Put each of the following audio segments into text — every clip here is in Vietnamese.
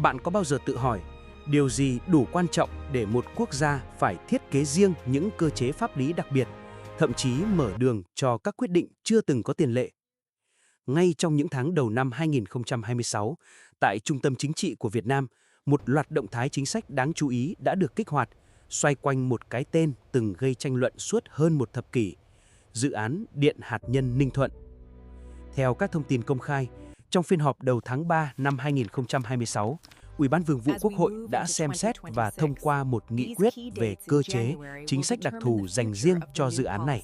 Bạn có bao giờ tự hỏi, điều gì đủ quan trọng để một quốc gia phải thiết kế riêng những cơ chế pháp lý đặc biệt, thậm chí mở đường cho các quyết định chưa từng có tiền lệ? Ngay trong những tháng đầu năm 2026, tại Trung tâm Chính trị của Việt Nam, một loạt động thái chính sách đáng chú ý đã được kích hoạt, xoay quanh một cái tên từng gây tranh luận suốt hơn một thập kỷ: dự án Điện hạt nhân Ninh Thuận. Theo các thông tin công khai, trong phiên họp đầu tháng 3 năm 2026, Ủy ban Thường vụ Quốc hội đã xem xét và thông qua một nghị quyết về cơ chế, chính sách đặc thù dành riêng cho dự án này.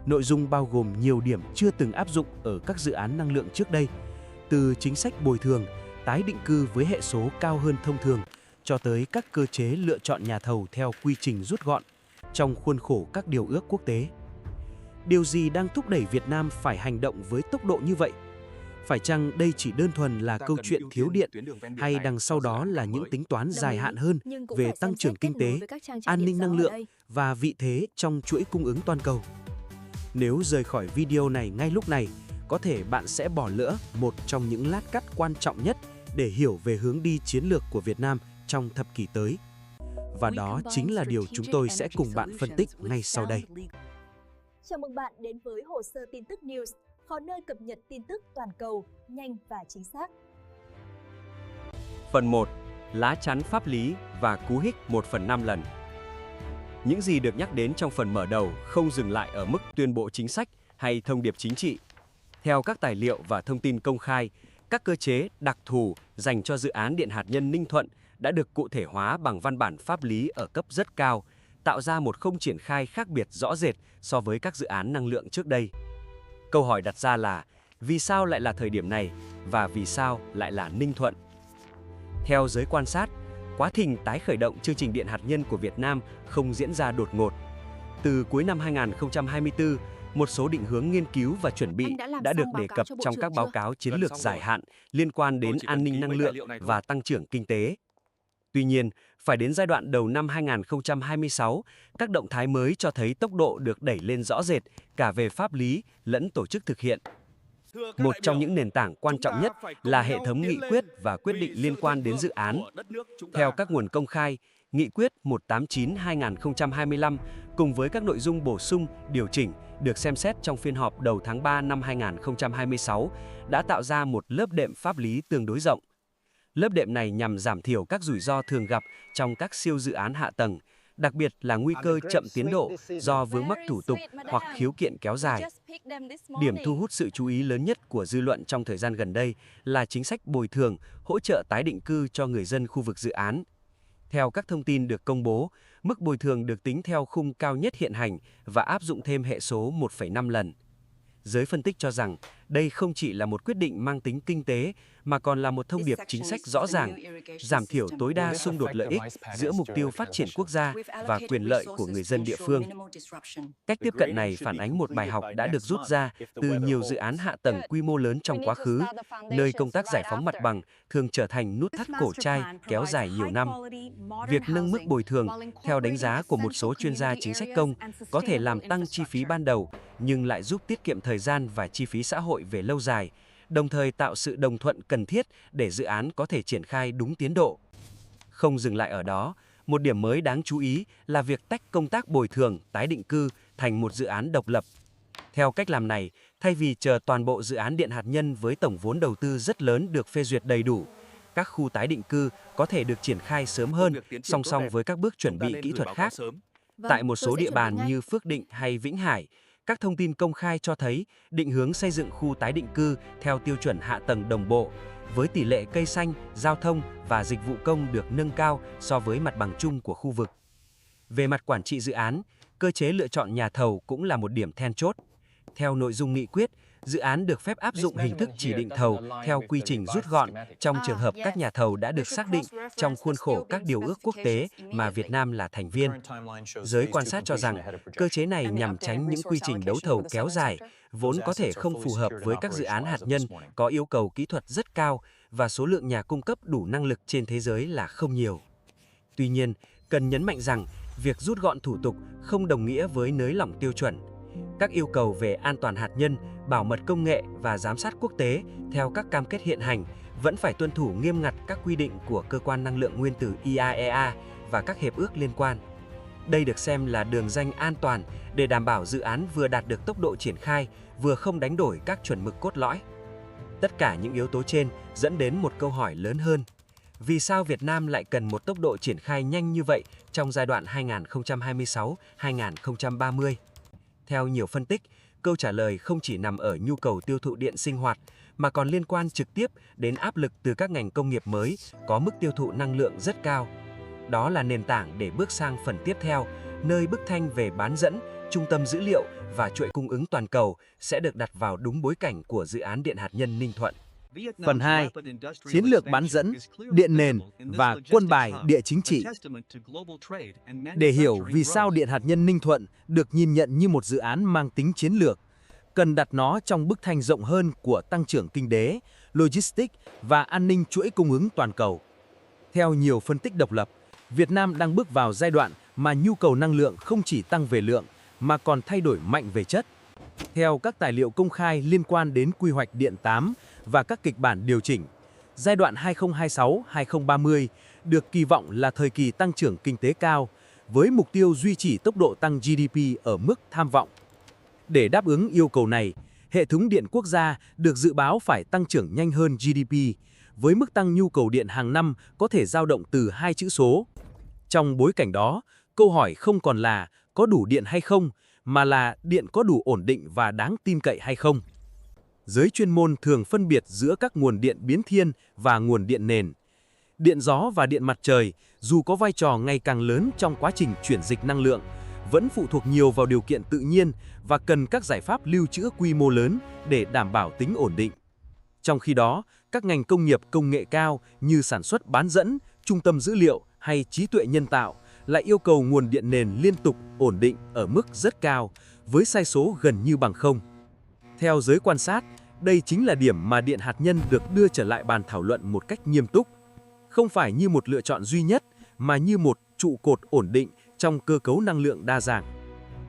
Nội dung bao gồm nhiều điểm chưa từng áp dụng ở các dự án năng lượng trước đây, từ chính sách bồi thường, tái định cư với hệ số cao hơn thông thường, cho tới các cơ chế lựa chọn nhà thầu theo quy trình rút gọn, trong khuôn khổ các điều ước quốc tế. Điều gì đang thúc đẩy Việt Nam phải hành động với tốc độ như vậy? Phải chăng đây chỉ đơn thuần là câu chuyện thiếu điện, hay đằng sau đó là những tính toán dài hạn hơn về tăng trưởng kinh tế, an ninh năng lượng và vị thế trong chuỗi cung ứng toàn cầu? Nếu rời khỏi video này ngay lúc này, có thể bạn sẽ bỏ lỡ một trong những lát cắt quan trọng nhất để hiểu về hướng đi chiến lược của Việt Nam trong thập kỷ tới. Và đó chính là điều chúng tôi sẽ cùng bạn phân tích ngay sau đây. Chào mừng bạn đến với Hồ sơ tin tức News, kho nơi cập nhật tin tức toàn cầu, nhanh và chính xác. Phần 1. Lá chắn pháp lý và cú hích 1/5 lần. Những gì được nhắc đến trong phần mở đầu không dừng lại ở mức tuyên bố chính sách hay thông điệp chính trị. Theo các tài liệu và thông tin công khai, các cơ chế đặc thù dành cho dự án điện hạt nhân Ninh Thuận đã được cụ thể hóa bằng văn bản pháp lý ở cấp rất cao, tạo ra một khung triển khai khác biệt rõ rệt so với các dự án năng lượng trước đây. Câu hỏi đặt ra là, vì sao lại là thời điểm này và vì sao lại là Ninh Thuận? Theo giới quan sát, quá trình tái khởi động chương trình điện hạt nhân của Việt Nam không diễn ra đột ngột. Từ cuối năm 2024, một số định hướng nghiên cứu và chuẩn bị đã được đề cập trong các báo cáo chiến lược dài hạn liên quan đến an ninh năng lượng và tăng trưởng kinh tế. Tuy nhiên, phải đến giai đoạn đầu năm 2026, các động thái mới cho thấy tốc độ được đẩy lên rõ rệt cả về pháp lý lẫn tổ chức thực hiện. Một trong những nền tảng quan trọng nhất là hệ thống nghị quyết và quyết định liên quan đến dự án. Theo các nguồn công khai, Nghị quyết 189/2025 cùng với các nội dung bổ sung, điều chỉnh được xem xét trong phiên họp đầu tháng 3 năm 2026 đã tạo ra một lớp đệm pháp lý tương đối rộng. Lớp đệm này nhằm giảm thiểu các rủi ro thường gặp trong các siêu dự án hạ tầng, đặc biệt là nguy cơ chậm tiến độ do vướng mắc thủ tục hoặc khiếu kiện kéo dài. Điểm thu hút sự chú ý lớn nhất của dư luận trong thời gian gần đây là chính sách bồi thường, hỗ trợ tái định cư cho người dân khu vực dự án. Theo các thông tin được công bố, mức bồi thường được tính theo khung cao nhất hiện hành và áp dụng thêm hệ số 1,5 lần. Giới phân tích cho rằng đây không chỉ là một quyết định mang tính kinh tế mà còn là một thông điệp chính sách rõ ràng, giảm thiểu tối đa xung đột lợi ích giữa mục tiêu phát triển quốc gia và quyền lợi của người dân địa phương. Cách tiếp cận này phản ánh một bài học đã được rút ra từ nhiều dự án hạ tầng quy mô lớn trong quá khứ, nơi công tác giải phóng mặt bằng thường trở thành nút thắt cổ trai kéo dài nhiều năm. Việc nâng mức bồi thường, theo đánh giá của một số chuyên gia chính sách công, có thể làm tăng chi phí ban đầu, nhưng lại giúp tiết kiệm thời gian và chi phí xã hội về lâu dài, đồng thời tạo sự đồng thuận cần thiết để dự án có thể triển khai đúng tiến độ. Không dừng lại ở đó, một điểm mới đáng chú ý là việc tách công tác bồi thường, tái định cư thành một dự án độc lập. Theo cách làm này, thay vì chờ toàn bộ dự án điện hạt nhân với tổng vốn đầu tư rất lớn được phê duyệt đầy đủ, các khu tái định cư có thể được triển khai sớm hơn, song song với các bước chuẩn bị kỹ thuật khác. Tại một số địa bàn như Phước Định hay Vĩnh Hải, các thông tin công khai cho thấy định hướng xây dựng khu tái định cư theo tiêu chuẩn hạ tầng đồng bộ, với tỷ lệ cây xanh, giao thông và dịch vụ công được nâng cao so với mặt bằng chung của khu vực. Về mặt quản trị dự án, cơ chế lựa chọn nhà thầu cũng là một điểm then chốt. Theo nội dung nghị quyết, dự án được phép áp dụng hình thức chỉ định thầu theo quy trình rút gọn trong trường hợp các nhà thầu đã được xác định trong khuôn khổ các điều ước quốc tế mà Việt Nam là thành viên. Giới quan sát cho rằng, cơ chế này nhằm tránh những quy trình đấu thầu kéo dài, vốn có thể không phù hợp với các dự án hạt nhân có yêu cầu kỹ thuật rất cao và số lượng nhà cung cấp đủ năng lực trên thế giới là không nhiều. Tuy nhiên, cần nhấn mạnh rằng, việc rút gọn thủ tục không đồng nghĩa với nới lỏng tiêu chuẩn. Các yêu cầu về an toàn hạt nhân, bảo mật công nghệ và giám sát quốc tế theo các cam kết hiện hành vẫn phải tuân thủ nghiêm ngặt các quy định của Cơ quan Năng lượng Nguyên tử IAEA và các hiệp ước liên quan. Đây được xem là đường ranh an toàn để đảm bảo dự án vừa đạt được tốc độ triển khai, vừa không đánh đổi các chuẩn mực cốt lõi. Tất cả những yếu tố trên dẫn đến một câu hỏi lớn hơn. Vì sao Việt Nam lại cần một tốc độ triển khai nhanh như vậy trong giai đoạn 2026-2030? Theo nhiều phân tích, câu trả lời không chỉ nằm ở nhu cầu tiêu thụ điện sinh hoạt, mà còn liên quan trực tiếp đến áp lực từ các ngành công nghiệp mới có mức tiêu thụ năng lượng rất cao. Đó là nền tảng để bước sang phần tiếp theo, nơi bức tranh về bán dẫn, trung tâm dữ liệu và chuỗi cung ứng toàn cầu sẽ được đặt vào đúng bối cảnh của dự án điện hạt nhân Ninh Thuận. Phần 2. Chiến lược bán dẫn, điện nền và quân bài địa chính trị. Để hiểu vì sao điện hạt nhân Ninh Thuận được nhìn nhận như một dự án mang tính chiến lược, cần đặt nó trong bức tranh rộng hơn của tăng trưởng kinh tế, logistics và an ninh chuỗi cung ứng toàn cầu. Theo nhiều phân tích độc lập, Việt Nam đang bước vào giai đoạn mà nhu cầu năng lượng không chỉ tăng về lượng mà còn thay đổi mạnh về chất. Theo các tài liệu công khai liên quan đến quy hoạch điện 8 và các kịch bản điều chỉnh, giai đoạn 2026-2030 được kỳ vọng là thời kỳ tăng trưởng kinh tế cao, với mục tiêu duy trì tốc độ tăng GDP ở mức tham vọng. Để đáp ứng yêu cầu này, hệ thống điện quốc gia được dự báo phải tăng trưởng nhanh hơn GDP, với mức tăng nhu cầu điện hàng năm có thể dao động từ 2 chữ số. Trong bối cảnh đó, câu hỏi không còn là có đủ điện hay không, mà là điện có đủ ổn định và đáng tin cậy hay không. Giới chuyên môn thường phân biệt giữa các nguồn điện biến thiên và nguồn điện nền. Điện gió và điện mặt trời, dù có vai trò ngày càng lớn trong quá trình chuyển dịch năng lượng, vẫn phụ thuộc nhiều vào điều kiện tự nhiên và cần các giải pháp lưu trữ quy mô lớn để đảm bảo tính ổn định. Trong khi đó, các ngành công nghiệp công nghệ cao như sản xuất bán dẫn, trung tâm dữ liệu hay trí tuệ nhân tạo lại yêu cầu nguồn điện nền liên tục ổn định ở mức rất cao, với sai số gần như bằng không. Theo giới quan sát, đây chính là điểm mà điện hạt nhân được đưa trở lại bàn thảo luận một cách nghiêm túc. Không phải như một lựa chọn duy nhất, mà như một trụ cột ổn định trong cơ cấu năng lượng đa dạng.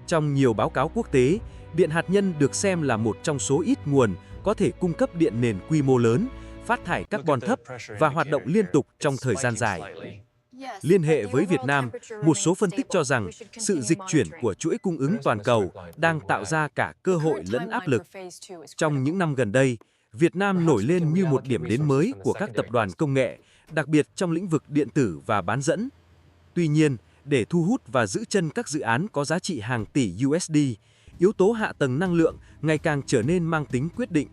Trong nhiều báo cáo quốc tế, điện hạt nhân được xem là một trong số ít nguồn có thể cung cấp điện nền quy mô lớn, phát thải carbon thấp và hoạt động liên tục trong thời gian dài. Liên hệ với Việt Nam, một số phân tích cho rằng sự dịch chuyển của chuỗi cung ứng toàn cầu đang tạo ra cả cơ hội lẫn áp lực. Trong những năm gần đây, Việt Nam nổi lên như một điểm đến mới của các tập đoàn công nghệ, đặc biệt trong lĩnh vực điện tử và bán dẫn. Tuy nhiên, để thu hút và giữ chân các dự án có giá trị hàng tỷ USD, yếu tố hạ tầng năng lượng ngày càng trở nên mang tính quyết định.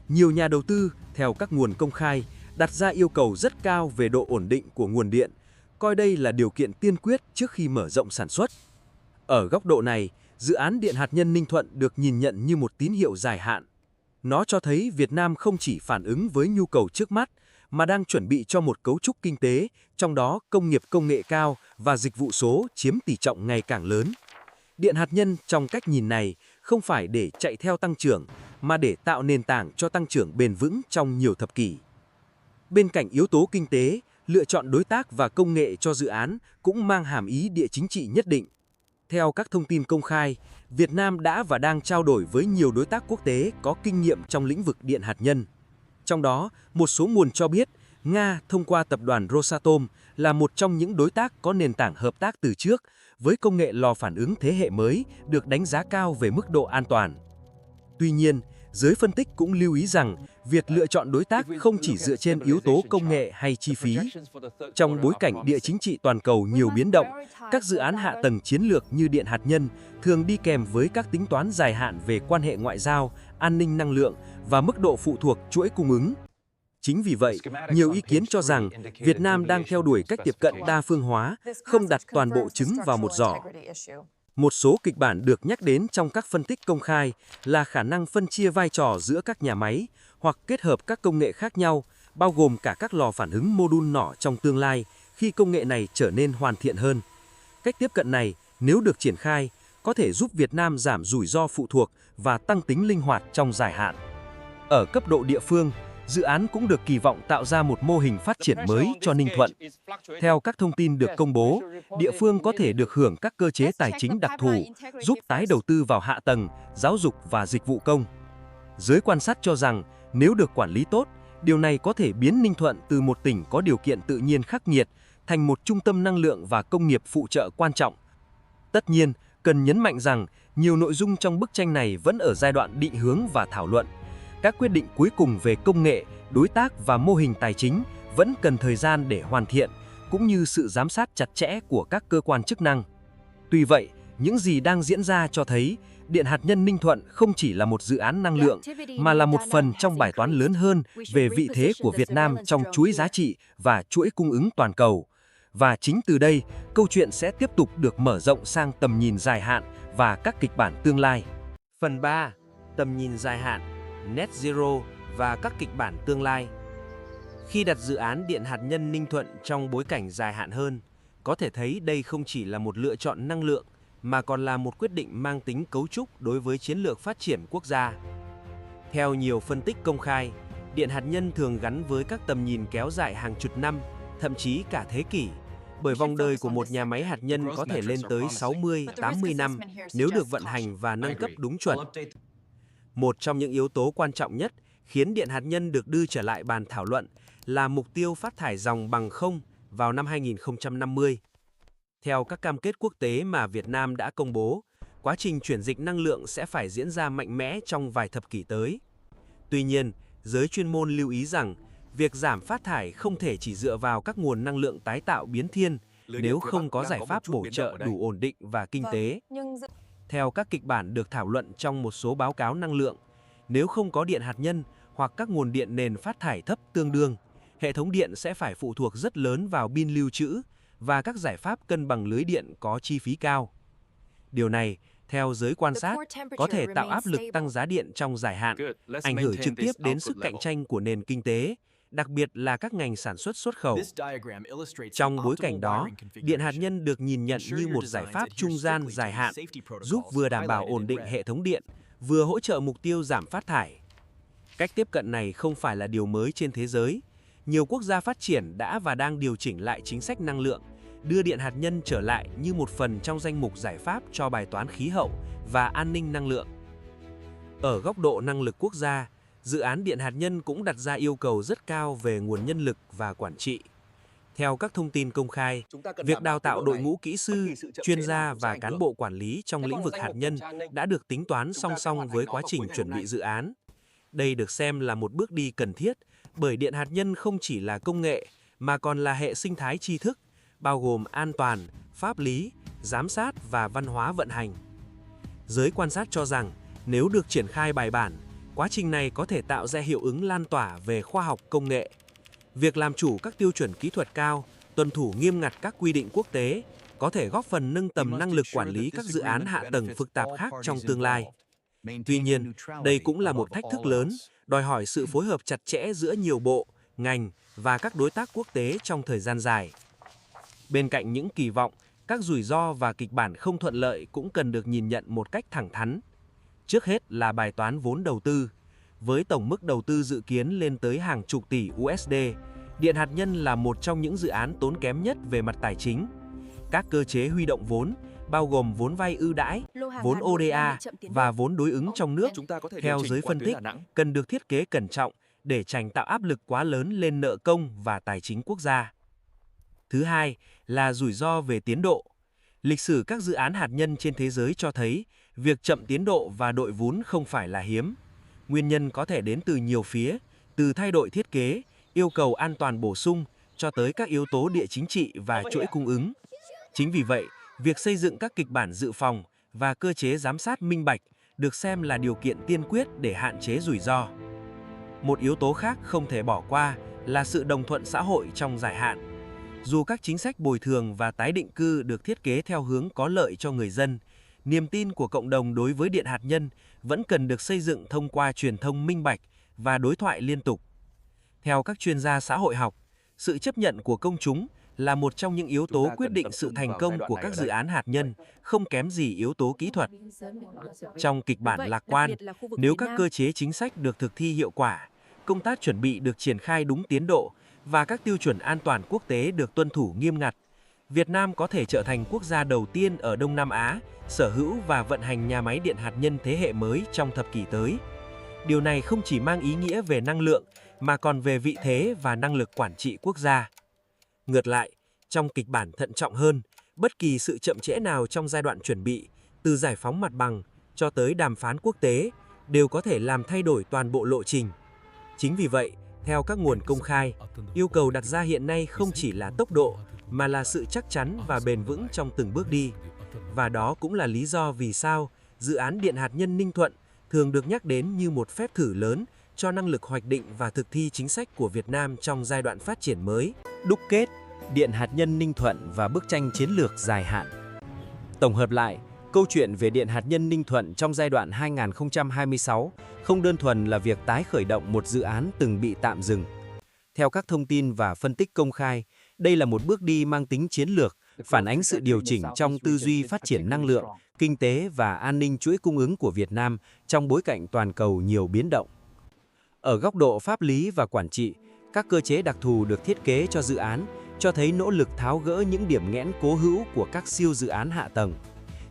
Nhiều nhà đầu tư, theo các nguồn công khai, đặt ra yêu cầu rất cao về độ ổn định của nguồn điện, coi đây là điều kiện tiên quyết trước khi mở rộng sản xuất. Ở góc độ này, dự án điện hạt nhân Ninh Thuận được nhìn nhận như một tín hiệu dài hạn. Nó cho thấy Việt Nam không chỉ phản ứng với nhu cầu trước mắt, mà đang chuẩn bị cho một cấu trúc kinh tế, trong đó công nghiệp công nghệ cao và dịch vụ số chiếm tỷ trọng ngày càng lớn. Điện hạt nhân trong cách nhìn này không phải để chạy theo tăng trưởng, mà để tạo nền tảng cho tăng trưởng bền vững trong nhiều thập kỷ. Bên cạnh yếu tố kinh tế, lựa chọn đối tác và công nghệ cho dự án cũng mang hàm ý địa chính trị nhất định. Theo các thông tin công khai, Việt Nam đã và đang trao đổi với nhiều đối tác quốc tế có kinh nghiệm trong lĩnh vực điện hạt nhân. Trong đó, một số nguồn cho biết Nga thông qua tập đoàn Rosatom là một trong những đối tác có nền tảng hợp tác từ trước, với công nghệ lò phản ứng thế hệ mới được đánh giá cao về mức độ an toàn. Tuy nhiên, giới phân tích cũng lưu ý rằng việc lựa chọn đối tác không chỉ dựa trên yếu tố công nghệ hay chi phí. Trong bối cảnh địa chính trị toàn cầu nhiều biến động, các dự án hạ tầng chiến lược như điện hạt nhân thường đi kèm với các tính toán dài hạn về quan hệ ngoại giao, an ninh năng lượng và mức độ phụ thuộc chuỗi cung ứng. Chính vì vậy, nhiều ý kiến cho rằng Việt Nam đang theo đuổi cách tiếp cận đa phương hóa, không đặt toàn bộ trứng vào một giỏ. Một số kịch bản được nhắc đến trong các phân tích công khai là khả năng phân chia vai trò giữa các nhà máy hoặc kết hợp các công nghệ khác nhau, bao gồm cả các lò phản ứng mô đun nhỏ trong tương lai khi công nghệ này trở nên hoàn thiện hơn. Cách tiếp cận này, nếu được triển khai, có thể giúp Việt Nam giảm rủi ro phụ thuộc và tăng tính linh hoạt trong dài hạn. Ở cấp độ địa phương, dự án cũng được kỳ vọng tạo ra một mô hình phát triển mới cho Ninh Thuận. Theo các thông tin được công bố, địa phương có thể được hưởng các cơ chế tài chính đặc thù, giúp tái đầu tư vào hạ tầng, giáo dục và dịch vụ công. Giới quan sát cho rằng, nếu được quản lý tốt, Điều này có thể biến Ninh Thuận từ một tỉnh có điều kiện tự nhiên khắc nghiệt thành một trung tâm năng lượng và công nghiệp phụ trợ quan trọng. Tất nhiên, cần nhấn mạnh rằng nhiều nội dung trong bức tranh này vẫn ở giai đoạn định hướng và thảo luận. Các quyết định cuối cùng về công nghệ, đối tác và mô hình tài chính vẫn cần thời gian để hoàn thiện, cũng như sự giám sát chặt chẽ của các cơ quan chức năng. Tuy vậy, những gì đang diễn ra cho thấy Điện hạt nhân Ninh Thuận không chỉ là một dự án năng lượng, mà là một phần trong bài toán lớn hơn về vị thế của Việt Nam trong chuỗi giá trị và chuỗi cung ứng toàn cầu. Và chính từ đây, câu chuyện sẽ tiếp tục được mở rộng sang tầm nhìn dài hạn và các kịch bản tương lai. Phần 3. Tầm nhìn dài hạn, Net Zero và các kịch bản tương lai. Khi đặt dự án điện hạt nhân Ninh Thuận trong bối cảnh dài hạn hơn, có thể thấy đây không chỉ là một lựa chọn năng lượng, mà còn là một quyết định mang tính cấu trúc đối với chiến lược phát triển quốc gia. Theo nhiều phân tích công khai, điện hạt nhân thường gắn với các tầm nhìn kéo dài hàng chục năm, thậm chí cả thế kỷ, bởi vòng đời của một nhà máy hạt nhân có thể lên tới 60-80 năm nếu được vận hành và nâng cấp đúng chuẩn. Một trong những yếu tố quan trọng nhất khiến điện hạt nhân được đưa trở lại bàn thảo luận là mục tiêu phát thải ròng bằng không vào năm 2050. Theo các cam kết quốc tế mà Việt Nam đã công bố, quá trình chuyển dịch năng lượng sẽ phải diễn ra mạnh mẽ trong vài thập kỷ tới. Tuy nhiên, giới chuyên môn lưu ý rằng, việc giảm phát thải không thể chỉ dựa vào các nguồn năng lượng tái tạo biến thiên nếu không có giải pháp bổ trợ đủ ổn định và kinh tế. Theo các kịch bản được thảo luận trong một số báo cáo năng lượng, nếu không có điện hạt nhân hoặc các nguồn điện nền phát thải thấp tương đương, hệ thống điện sẽ phải phụ thuộc rất lớn vào pin lưu trữ và các giải pháp cân bằng lưới điện có chi phí cao. Điều này, theo giới quan sát, có thể tạo áp lực tăng giá điện trong dài hạn, ảnh hưởng trực tiếp đến sức cạnh tranh của nền kinh tế, đặc biệt là các ngành sản xuất xuất khẩu. Trong bối cảnh đó, điện hạt nhân được nhìn nhận như một giải pháp trung gian dài hạn, giúp vừa đảm bảo ổn định hệ thống điện, vừa hỗ trợ mục tiêu giảm phát thải. Cách tiếp cận này không phải là điều mới trên thế giới. Nhiều quốc gia phát triển đã và đang điều chỉnh lại chính sách năng lượng, đưa điện hạt nhân trở lại như một phần trong danh mục giải pháp cho bài toán khí hậu và an ninh năng lượng. Ở góc độ năng lực quốc gia, dự án điện hạt nhân cũng đặt ra yêu cầu rất cao về nguồn nhân lực và quản trị. Theo các thông tin công khai, việc đào tạo đội ngũ kỹ sư, chuyên gia và cán bộ quản lý trong lĩnh vực hạt nhân đã được tính toán song song với quá trình chuẩn bị dự án. Đây được xem là một bước đi cần thiết, bởi điện hạt nhân không chỉ là công nghệ, mà còn là hệ sinh thái tri thức, bao gồm an toàn, pháp lý, giám sát và văn hóa vận hành. Giới quan sát cho rằng, nếu được triển khai bài bản, quá trình này có thể tạo ra hiệu ứng lan tỏa về khoa học công nghệ. Việc làm chủ các tiêu chuẩn kỹ thuật cao, tuân thủ nghiêm ngặt các quy định quốc tế, có thể góp phần nâng tầm năng lực quản lý các dự án hạ tầng phức tạp khác trong tương lai. Tuy nhiên, đây cũng là một thách thức lớn, đòi hỏi sự phối hợp chặt chẽ giữa nhiều bộ, ngành và các đối tác quốc tế trong thời gian dài. Bên cạnh những kỳ vọng, các rủi ro và kịch bản không thuận lợi cũng cần được nhìn nhận một cách thẳng thắn. Trước hết là bài toán vốn đầu tư. Với tổng mức đầu tư dự kiến lên tới hàng chục tỷ USD, điện hạt nhân là một trong những dự án tốn kém nhất về mặt tài chính. Các cơ chế huy động vốn, bao gồm vốn vay ưu đãi, vốn ODA và vốn đối ứng trong nước, theo giới phân tích, cần được thiết kế cẩn trọng để tránh tạo áp lực quá lớn lên nợ công và tài chính quốc gia. Thứ hai là rủi ro về tiến độ. Lịch sử các dự án hạt nhân trên thế giới cho thấy việc chậm tiến độ và đội vốn không phải là hiếm. Nguyên nhân có thể đến từ nhiều phía, từ thay đổi thiết kế, yêu cầu an toàn bổ sung, cho tới các yếu tố địa chính trị và chuỗi cung ứng. Chính vì vậy, việc xây dựng các kịch bản dự phòng và cơ chế giám sát minh bạch được xem là điều kiện tiên quyết để hạn chế rủi ro. Một yếu tố khác không thể bỏ qua là sự đồng thuận xã hội trong dài hạn. Dù các chính sách bồi thường và tái định cư được thiết kế theo hướng có lợi cho người dân, niềm tin của cộng đồng đối với điện hạt nhân vẫn cần được xây dựng thông qua truyền thông minh bạch và đối thoại liên tục. Theo các chuyên gia xã hội học, sự chấp nhận của công chúng là một trong những yếu tố quyết định sự thành công của các dự án hạt nhân, không kém gì yếu tố kỹ thuật. Trong kịch bản lạc quan, nếu các cơ chế chính sách được thực thi hiệu quả, công tác chuẩn bị được triển khai đúng tiến độ và các tiêu chuẩn an toàn quốc tế được tuân thủ nghiêm ngặt, Việt Nam có thể trở thành quốc gia đầu tiên ở Đông Nam Á sở hữu và vận hành nhà máy điện hạt nhân thế hệ mới trong thập kỷ tới. Điều này không chỉ mang ý nghĩa về năng lượng, mà còn về vị thế và năng lực quản trị quốc gia. Ngược lại, trong kịch bản thận trọng hơn, bất kỳ sự chậm trễ nào trong giai đoạn chuẩn bị, từ giải phóng mặt bằng cho tới đàm phán quốc tế, đều có thể làm thay đổi toàn bộ lộ trình. Chính vì vậy, theo các nguồn công khai, yêu cầu đặt ra hiện nay không chỉ là tốc độ, mà là sự chắc chắn và bền vững trong từng bước đi. Và đó cũng là lý do vì sao dự án điện hạt nhân Ninh Thuận thường được nhắc đến như một phép thử lớn cho năng lực hoạch định và thực thi chính sách của Việt Nam trong giai đoạn phát triển mới. Đúc kết, điện hạt nhân Ninh Thuận và bức tranh chiến lược dài hạn. Tổng hợp lại, câu chuyện về điện hạt nhân Ninh Thuận trong giai đoạn 2026 không đơn thuần là việc tái khởi động một dự án từng bị tạm dừng. Theo các thông tin và phân tích công khai, đây là một bước đi mang tính chiến lược, phản ánh sự điều chỉnh trong tư duy phát triển năng lượng, kinh tế và an ninh chuỗi cung ứng của Việt Nam trong bối cảnh toàn cầu nhiều biến động. Ở góc độ pháp lý và quản trị, các cơ chế đặc thù được thiết kế cho dự án cho thấy nỗ lực tháo gỡ những điểm nghẽn cố hữu của các siêu dự án hạ tầng.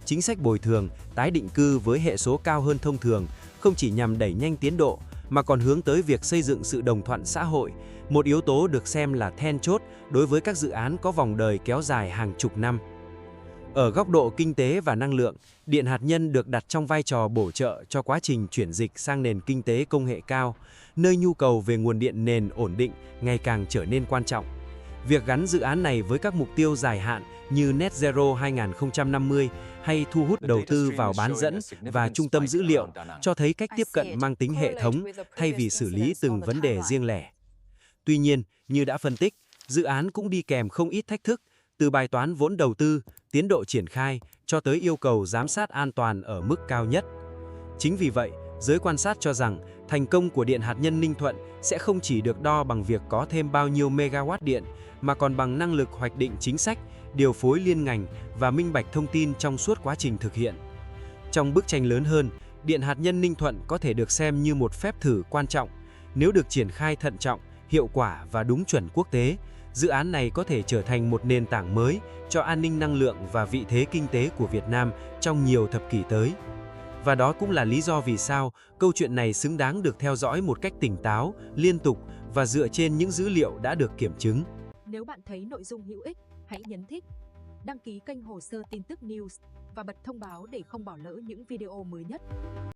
Chính sách bồi thường, tái định cư với hệ số cao hơn thông thường không chỉ nhằm đẩy nhanh tiến độ, mà còn hướng tới việc xây dựng sự đồng thuận xã hội, một yếu tố được xem là then chốt đối với các dự án có vòng đời kéo dài hàng chục năm. Ở góc độ kinh tế và năng lượng, điện hạt nhân được đặt trong vai trò bổ trợ cho quá trình chuyển dịch sang nền kinh tế công nghệ cao, nơi nhu cầu về nguồn điện nền ổn định ngày càng trở nên quan trọng. Việc gắn dự án này với các mục tiêu dài hạn như Net Zero 2050 hay thu hút đầu tư vào bán dẫn và trung tâm dữ liệu cho thấy cách tiếp cận mang tính hệ thống thay vì xử lý từng vấn đề riêng lẻ. Tuy nhiên, như đã phân tích, dự án cũng đi kèm không ít thách thức, từ bài toán vốn đầu tư, tiến độ triển khai cho tới yêu cầu giám sát an toàn ở mức cao nhất. Chính vì vậy, giới quan sát cho rằng thành công của điện hạt nhân Ninh Thuận sẽ không chỉ được đo bằng việc có thêm bao nhiêu megawatt điện, mà còn bằng năng lực hoạch định chính sách, điều phối liên ngành và minh bạch thông tin trong suốt quá trình thực hiện. Trong bức tranh lớn hơn, điện hạt nhân Ninh Thuận có thể được xem như một phép thử quan trọng. Nếu được triển khai thận trọng, hiệu quả và đúng chuẩn quốc tế, dự án này có thể trở thành một nền tảng mới cho an ninh năng lượng và vị thế kinh tế của Việt Nam trong nhiều thập kỷ tới. Và đó cũng là lý do vì sao câu chuyện này xứng đáng được theo dõi một cách tỉnh táo, liên tục và dựa trên những dữ liệu đã được kiểm chứng. Nếu bạn thấy nội dung hữu ích, hãy nhấn thích, đăng ký kênh Hồ sơ tin tức News và bật thông báo để không bỏ lỡ những video mới nhất.